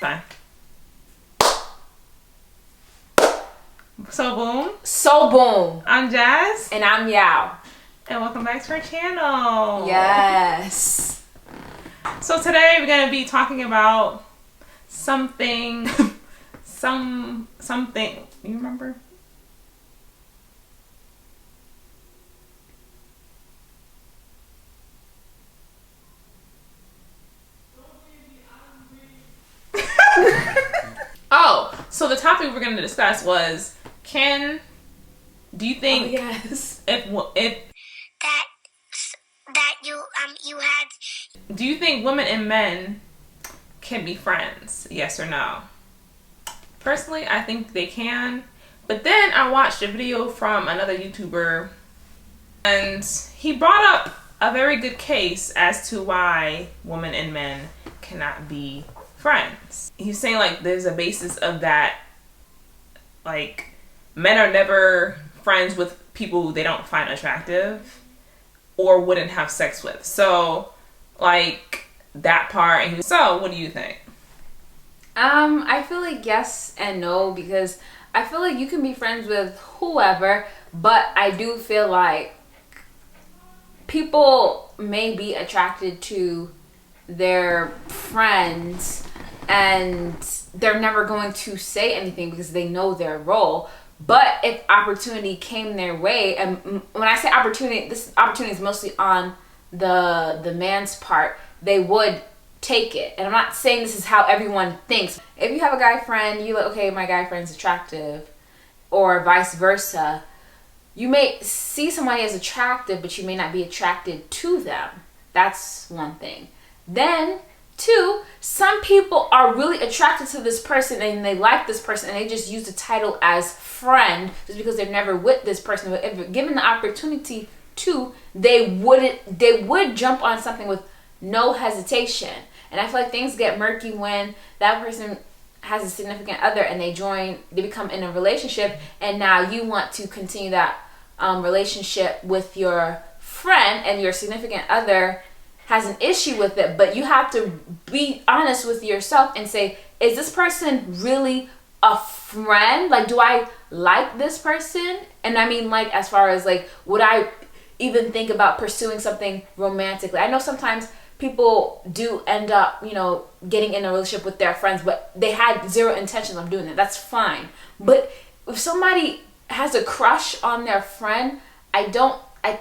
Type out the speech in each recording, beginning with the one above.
Fine. So boom. So boom. I'm Jazz. And I'm Yao. And welcome back to our channel. Yes. So today we're gonna be talking about something. Something. You remember? Oh, so the topic we're going to discuss was, do you think yes. if that you had do you think women and men can be friends? Yes or no? Personally, I think they can. But then I watched a video from another YouTuber and he brought up a very good case as to why women and men cannot be friends. He's saying like there's a basis of that, like men are never friends with people they don't find attractive or wouldn't have sex with. So like that part. And so what do you think? I feel like yes and no, because I feel like you can be friends with whoever, but I do feel like people may be attracted to their friends and they're never going to say anything because they know their role. But if opportunity came their way, and when I say opportunity, this opportunity is mostly on the man's part, they would take it. And I'm not saying this is how everyone thinks. If you have a guy friend, you like, okay, my guy friend's attractive, or vice versa. You may see somebody as attractive, but you may not be attracted to them. That's one thing. Then, two, some people are really attracted to this person and they like this person and they just use the title as friend just because they're never with this person. But if given the opportunity to, they would jump on something with no hesitation. And I feel like things get murky when that person has a significant other and they become in a relationship, and now you want to continue that relationship with your friend, and your significant other has an issue with it. But you have to be honest with yourself and say, is this person really a friend? Like, do I like this person? And I mean, like, as far as like, would I even think about pursuing something romantically? I know sometimes people do end up, getting in a relationship with their friends, but they had zero intentions of doing that. That's fine. But if somebody has a crush on their friend, I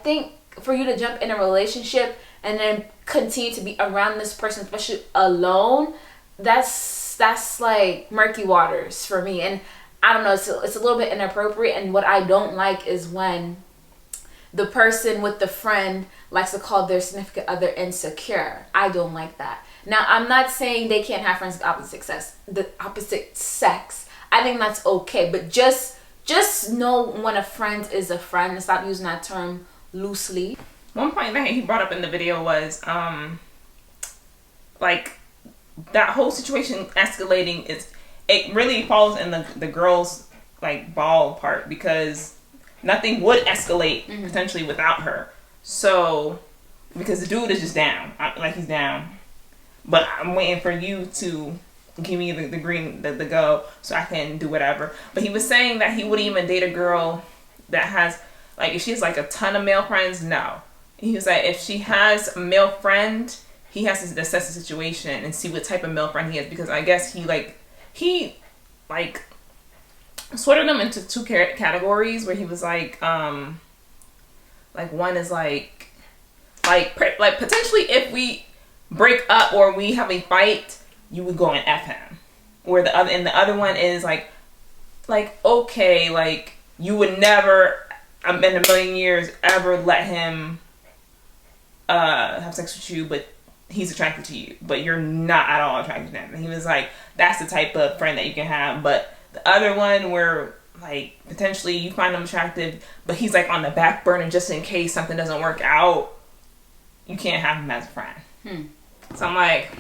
think for you to jump in a relationship and then continue to be around this person, especially alone, that's like murky waters for me. And I don't know, it's a little bit inappropriate. And what I don't like is when the person with the friend likes to call their significant other insecure. I don't like that. Now, I'm not saying they can't have friends with the opposite sex. I think that's okay, but just know when a friend is a friend and stop using that term loosely. One point that he brought up in the video was like that whole situation escalating it really falls in the girl's like ball part, because nothing would escalate potentially without her. So because the dude is just down, like he's down, but I'm waiting for you to give me the green, the go, so I can do whatever. But he was saying that he wouldn't even date a girl that has, like, if she has like a ton of male friends, no. He was like, if she has a male friend, he has to assess the situation and see what type of male friend he has, because I guess he sorted them into two categories, where he was like one is like potentially if we break up or we have a fight, you would go and F him. Where the other one is like okay, like you would never in a million years ever let him have sex with you, but he's attracted to you, but you're not at all attracted to him. And he was like, that's the type of friend that you can have. But the other one where like potentially you find him attractive, but he's like on the back burner just in case something doesn't work out, you can't have him as a friend. So I'm like,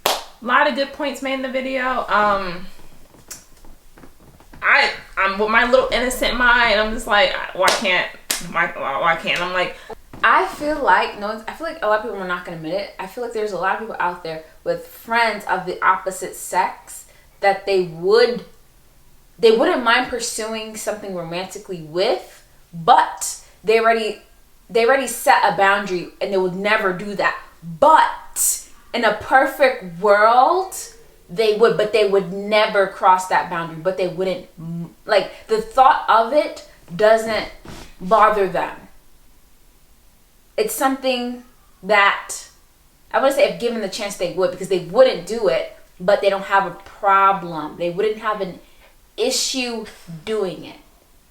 a lot of good points made in the video. I'm with my little innocent mind, I'm just like, why can't? I'm like, I feel like a lot of people are not going to admit it. I feel like there's a lot of people out there with friends of the opposite sex that they wouldn't mind pursuing something romantically with, but they already set a boundary and they would never do that. But in a perfect world, they would, but they would never cross that boundary. But they wouldn't, like, the thought of it doesn't bother them. It's something that I would say if given the chance they would, because they wouldn't do it, but they don't have a problem. They wouldn't have an issue doing it,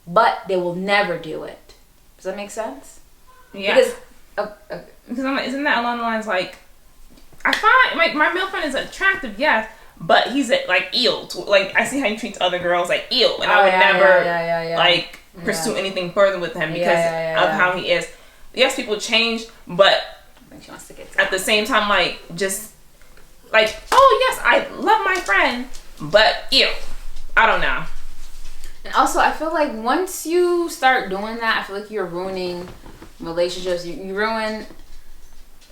but they will never do it. Does that make sense? Yeah. Because I'm like, isn't that along the lines like, I find my male friend is attractive, yes, but he's like ill. Like I see how he treats other girls like ill, and I would never like pursue anything further with him because of how he is. Yes, people change, but at the same time, like just like, oh yes, I love my friend, but ew, I don't know. And also, I feel like once you start doing that, I feel like you're ruining relationships. You ruin,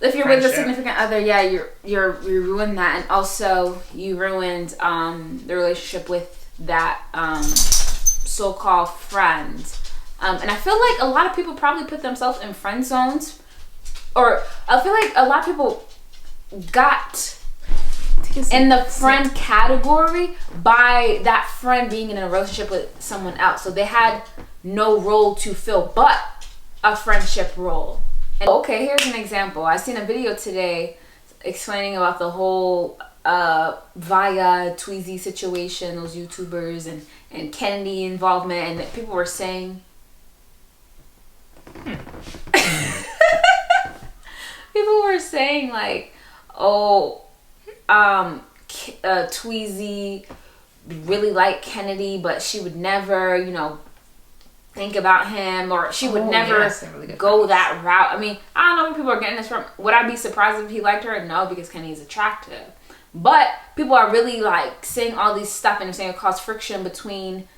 if you're with a significant other, you ruin that, and also you ruined the relationship with that so-called friend. And I feel like a lot of people probably put themselves in friend zones, or I feel like a lot of people got in the friend category by that friend being in a relationship with someone else. So they had no role to fill but a friendship role. And okay, here's an example. I seen a video today explaining about the whole Via Tweezy situation, those YouTubers and Kennedy involvement, and people were saying people were saying like, oh, Tweezy really liked Kennedy, but she would never, think about him, or she would never go that route. I mean, I don't know where people are getting this from. Would I be surprised if he liked her? No, because Kennedy's attractive. But people are really like saying all these stuff and saying it caused friction between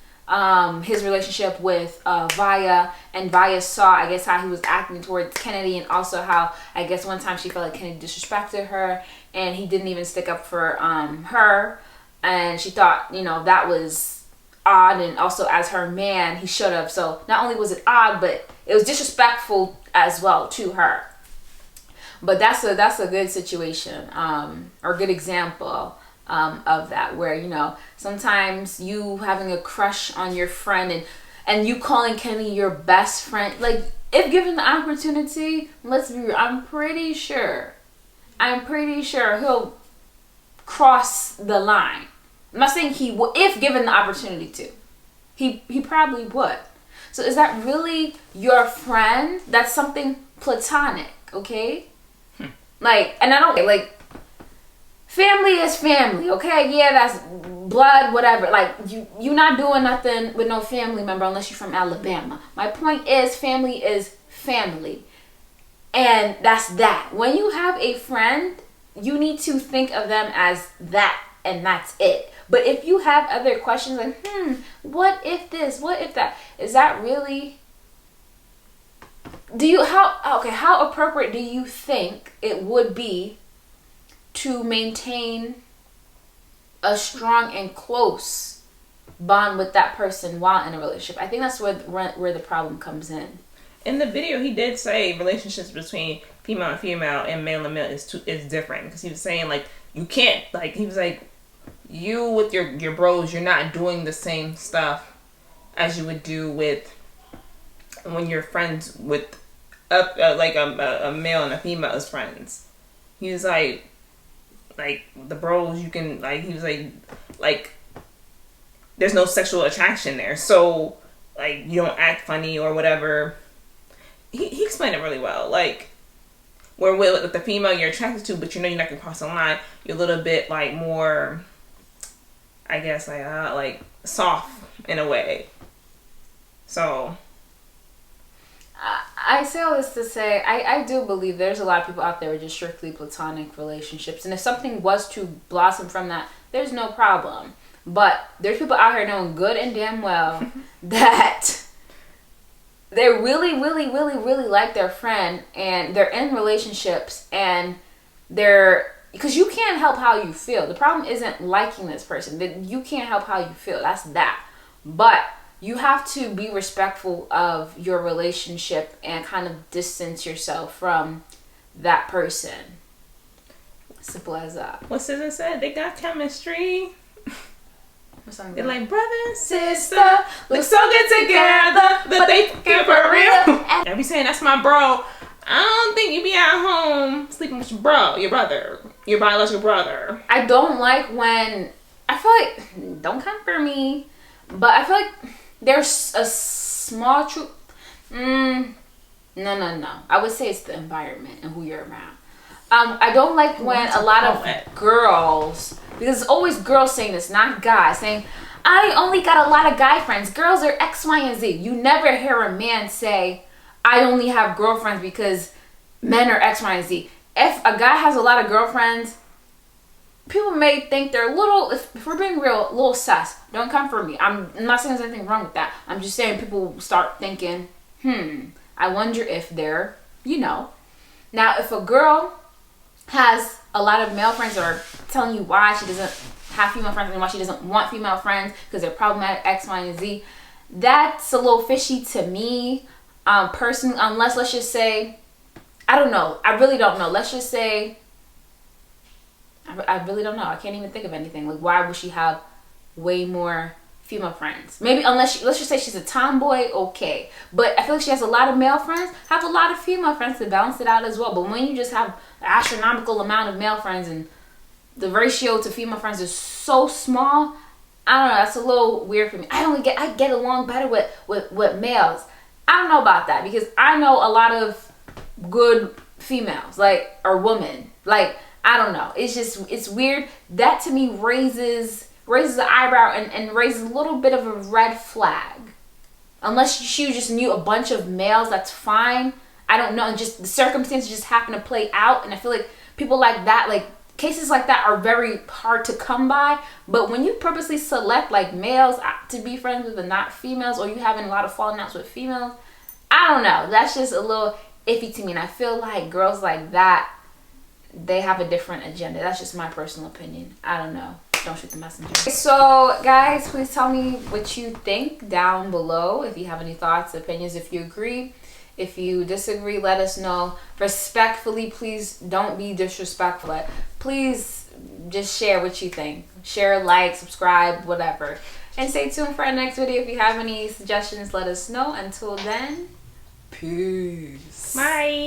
his relationship with Via, and Via saw, I guess, how he was acting towards Kennedy, and also how, I guess, one time she felt like Kennedy disrespected her, and he didn't even stick up for her, and she thought, that was odd, and also as her man, he should have. So not only was it odd, but it was disrespectful as well to her. But that's a good situation, or good example of that, where sometimes you having a crush on your friend and you calling Kenny your best friend, like if given the opportunity, let's be real, I'm pretty sure he'll cross the line. I'm not saying he will, if given the opportunity to, he probably would. So is that really your friend? That's something platonic, okay? Like, and I don't like. Family is family, okay? Yeah, that's blood, whatever. Like, you not doing nothing with no family member unless you're from Alabama. My point is, family is family. And that's that. When you have a friend, you need to think of them as that, and that's it. But if you have other questions like, what if this, what if that? Is that really... how appropriate do you think it would be to maintain a strong and close bond with that person while in a relationship? I think that's where the problem comes in. In the video, he did say relationships between female and female and male and male is different, because he was saying like you can't, like he was like, you with your bros, you're not doing the same stuff as you would do with when you're friends with a male and a female as friends. He was like the bros, you can, like, he was like there's no sexual attraction there, so like you don't act funny or whatever. He explained it really well. Like, where with the female you're attracted to, but you're not gonna cross the line. You're a little bit like more, I guess, like soft in a way. So I say all this to say, I do believe there's a lot of people out there with just strictly platonic relationships. And if something was to blossom from that, there's no problem. But there's people out here knowing good and damn well that they really, really, really, really like their friend, and they're in relationships, and they're, because you can't help how you feel. The problem isn't liking this person. That you can't help how you feel. That's that. But you have to be respectful of your relationship and kind of distance yourself from that person. Simple as that. What SZA said? They got chemistry. They're like brother and sister, look so good together, but they fucking for real. I be saying that's my bro. I don't think you be at home sleeping with your bro, your brother, your biological brother. I don't like when, I feel like, don't come for me, but I feel like there's a small truth. No. I would say it's the environment and who you're around. I don't like when a lot of girls, because it's always girls saying this, not guys, saying, I only got a lot of guy friends. Girls are X, Y, and Z. You never hear a man say, I only have girlfriends because men are X, Y, and Z. If a guy has a lot of girlfriends, people may think they're a little, if we're being real, a little sus. Don't come for me. I'm not saying there's anything wrong with that. I'm just saying people start thinking, I wonder if they're, Now, if a girl has a lot of male friends that are telling you why she doesn't have female friends and why she doesn't want female friends because they're problematic X, Y, and Z, that's a little fishy to me, personally, unless, let's just say, I don't know. I really don't know. Let's just say, I really don't know. I can't even think of anything. Like, why would she have way more female friends? Maybe unless let's just say she's a tomboy, okay. But I feel like she has a lot of male friends, have a lot of female friends to balance it out as well. But when you just have an astronomical amount of male friends and the ratio to female friends is so small, I don't know, that's a little weird for me. I get along better with males. I don't know about that, because I know a lot of good females, like, or women. Like, I don't know. It's weird. That to me raises the eyebrow and raises a little bit of a red flag. Unless she just knew a bunch of males, that's fine. I don't know. And just the circumstances just happen to play out. And I feel like people like that, like cases like that are very hard to come by. But when you purposely select like males to be friends with and not females, or you having a lot of falling outs with females, I don't know. That's just a little iffy to me. And I feel like girls like that, they have a different agenda. That's just my personal opinion. I don't know. Don't shoot the messenger. So guys, please tell me what you think down below. If you have any thoughts, opinions, if you agree, if you disagree, let us know respectfully. Please don't be disrespectful. Please just share what you think. Share, like, subscribe, whatever. And stay tuned for our next video. If you have any suggestions, let us know. Until then, peace. Bye.